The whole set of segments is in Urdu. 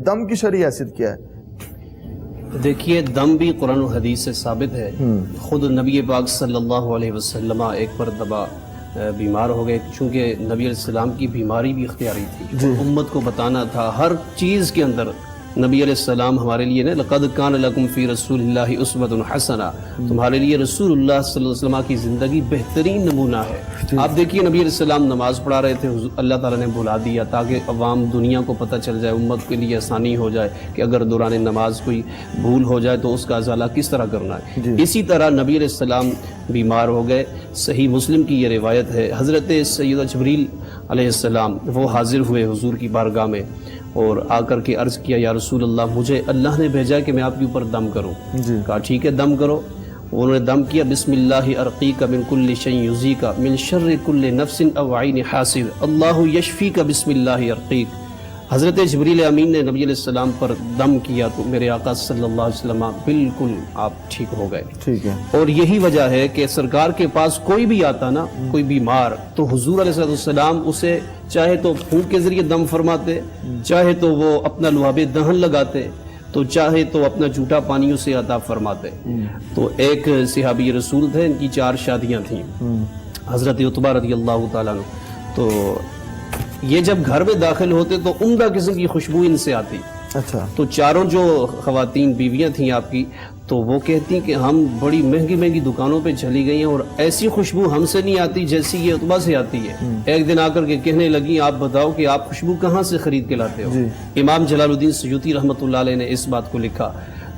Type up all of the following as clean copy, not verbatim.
دم کی شرعی حیثیت کیا ہے؟ دیکھیے دم بھی قرآن و حدیث سے ثابت ہے. خود نبی پاک صلی اللہ علیہ وسلم ایک مرتبہ بیمار ہو گئے، چونکہ نبی علیہ السلام کی بیماری بھی اختیاری تھی. امت کو بتانا تھا ہر چیز کے اندر. نبی علیہ السلام ہمارے لیے نا لقد کان لکم فی رسول اللہ اسوۃ حسنہ، تمہارے لیے رسول اللہ صلی اللہ علیہ وسلم کی زندگی بہترین نمونہ ہے. آپ دیکھیے نبی علیہ السلام نماز پڑھا رہے تھے، اللہ تعالیٰ نے بلا دیا تاکہ عوام دنیا کو پتہ چل جائے، امت کے لیے آسانی ہو جائے کہ اگر دوران نماز کوئی بھول ہو جائے تو اس کا ازالہ کس طرح کرنا ہے. اسی طرح نبی علیہ السلام بیمار ہو گئے. صحیح مسلم کی یہ روایت ہے، حضرت سیدہ جبریل علیہ السلام وہ حاضر ہوئے حضور کی بارگاہ میں اور آ کر کے عرض کیا یا رسول اللہ مجھے اللہ نے بھیجا کہ میں آپ کے اوپر دم کروں. کہا ٹھیک ہے دم کرو. انہوں نے دم کیا. بسم اللہ ارقیک من کل شیء یؤذیک من شر کل نفس او عین حاسد اللہ یشفیک بسم اللہ ارقیک. حضرت جبریل امین نے نبی علیہ السلام پر دم کیا تو میرے آقا صلی اللہ علیہ وسلم بالکل آپ ٹھیک ہو گئے. ٹھیک ہے. اور یہی وجہ ہے کہ سرکار کے پاس کوئی بھی آتا نا کوئی بیمار تو حضور علیہ السلام اسے چاہے تو پھونک کے ذریعے دم فرماتے، چاہے تو وہ اپنا لعاب دہن لگاتے، تو چاہے تو اپنا جھوٹا پانی اسے عطا فرماتے. تو ایک صحابی رسول تھے، ان کی 4 شادیاں تھیں. حضرت عتبہ رضی اللہ تعالیٰ عنہ. تو یہ جب گھر میں داخل ہوتے تو عمدہ قسم کی خوشبو ان سے آتی. اچھا. تو چاروں جو خواتین بیویاں تھیں آپ کی تو وہ کہتی کہ ہم بڑی مہنگی مہنگی دکانوں پہ چلی گئی ہیں اور ایسی خوشبو ہم سے نہیں آتی جیسی یہ عتبہ سے آتی ہے. ایک دن آ کر کے کہنے لگی آپ بتاؤ کہ آپ خوشبو کہاں سے خرید کے لاتے ہو. امام جلال الدین سیوطی رحمۃ اللہ علیہ نے اس بات کو لکھا.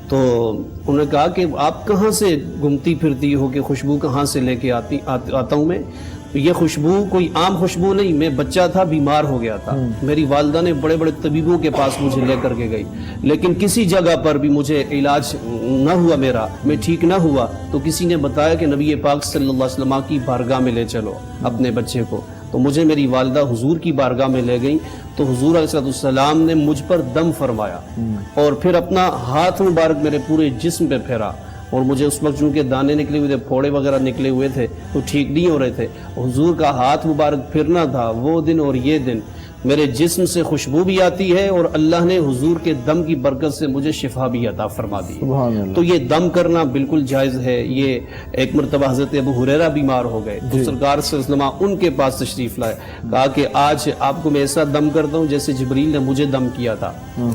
تو انہوں نے کہا کہ آپ کہاں سے گھومتی پھرتی ہو کہ خوشبو کہاں سے لے کے آتا ہوں میں. یہ خوشبو کوئی عام خوشبو نہیں، میں بچہ تھا بیمار ہو گیا تھا، میری والدہ نے بڑے بڑے طبیبوں کے پاس مجھے لے کر کے گئی، لیکن کسی جگہ پر بھی مجھے علاج نہ ہوا، میں ٹھیک نہ ہوا. تو کسی نے بتایا کہ نبی پاک صلی اللہ علیہ وسلم کی بارگاہ میں لے چلو اپنے بچے کو. تو مجھے میری والدہ حضور کی بارگاہ میں لے گئیں تو حضور علیہ السلام نے مجھ پر دم فرمایا اور پھر اپنا ہاتھ مبارک میرے پورے جسم پہ پھیرا. اور مجھے اس وقت چونکہ دانے نکلے ہوئے تھے، پھوڑے وغیرہ نکلے ہوئے تھے تو ٹھیک نہیں ہو رہے تھے. حضور کا ہاتھ مبارک پھرنا تھا وہ دن اور یہ دن میرے جسم سے خوشبو بھی آتی ہے اور اللہ نے حضور کے دم کی برکت سے مجھے شفا بھی عطا فرما دی. تو یہ دم کرنا بالکل جائز ہے. یہ ایک مرتبہ حضرت ابو ہریرہ بیمار ہو گئے تو سرکار صلی اللہ علیہ وسلم ان کے پاس تشریف لائے. کہا کہ آج آپ کو میں ایسا دم کرتا ہوں جیسے جبریل نے مجھے دم کیا تھا.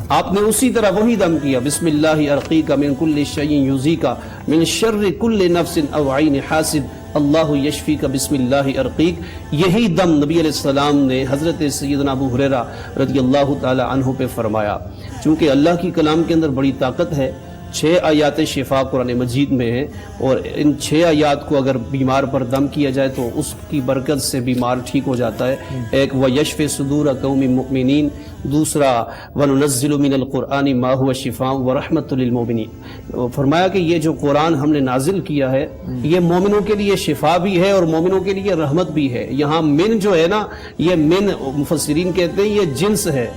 آپ نے اسی طرح وہی دم کیا. بسم اللہ ارقیک من کل شیء یؤذیک من شر کل نفس او عین حاسد اللہ یشفی کا بسم اللہ ارقیق. یہی دم نبی علیہ السلام نے حضرت سیدنا ابو ہریرہ رضی اللہ تعالی عنہ پہ فرمایا. چونکہ اللہ کی کلام کے اندر بڑی طاقت ہے. 6 آیات شفا قرآن مجید میں ہیں اور ان 6 آیات کو اگر بیمار پر دم کیا جائے تو اس کی برکت سے بیمار ٹھیک ہو جاتا ہے. ایک وَيَشْفِ صُدُورَ قَوْمِ مُؤْمِنِينَ، دوسرا وَنُنَزِّلُ مِنَ الْقُرْآنِ مَا هُوَ شِفَاءٌ وَرَحْمَةٌ لِلْمُؤْمِنِينَ. فرمایا کہ یہ جو قرآن ہم نے نازل کیا ہے یہ مومنوں کے لیے شفا بھی ہے اور مومنوں کے لیے رحمت بھی ہے. یہاں من جو ہے نا یہ من مفسرین کہتے ہیں یہ جنس ہے،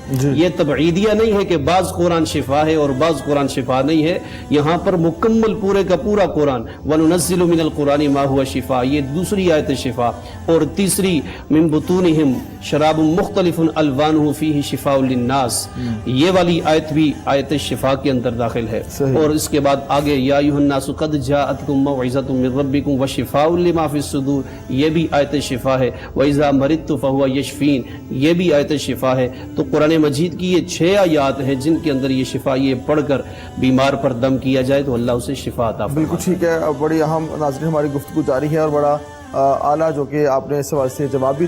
یہ تبعیدیہ نہیں ہے کہ بعض قرآن شفا ہے اور بعض قرآن شفا نہیں ہے. یہاں پر مکمل پورے کا پورا قرآن وَنُنَزِّلُ مِنَ الْقُرْآنِ مَا هُوَ شِفَاءٌ، یہ دوسری آیت شفا. اور تیسری مِن بُطُونِهِمْ شَرَابٌ مُخْتَلِفٌ أَلْوَانُهُ فِيهِ شِفَاءٌ لِلنَّاسِ، یہ والی آیت بھی آیت شفا کے اندر داخل ہے. اور اس کے بعد آگے یا ایھا الناس قد جاءتکم موعظۃ من ربکم وشفاء لما فی الصدور، یہ بھی آیت شفا ہے. وَإِذَا مَرِضْتُ فَهُوَ يَشْفِينِ، یہ بھی آیت شفا ہے. تو قرآن مجید کی یہ 6 آیات ہیں جن کے اندر یہ شفا، یہ پڑھ کر بیمار پر دم کیا جائے تو اللہ اسے شفا عطا فرمائے. بالکل ٹھیک ہے. بڑی اہم ناظرین ہماری گفتگو جاری ہے اور بڑا اعلیٰ جو کہ آپ نے اس حوالے سے جواب بھی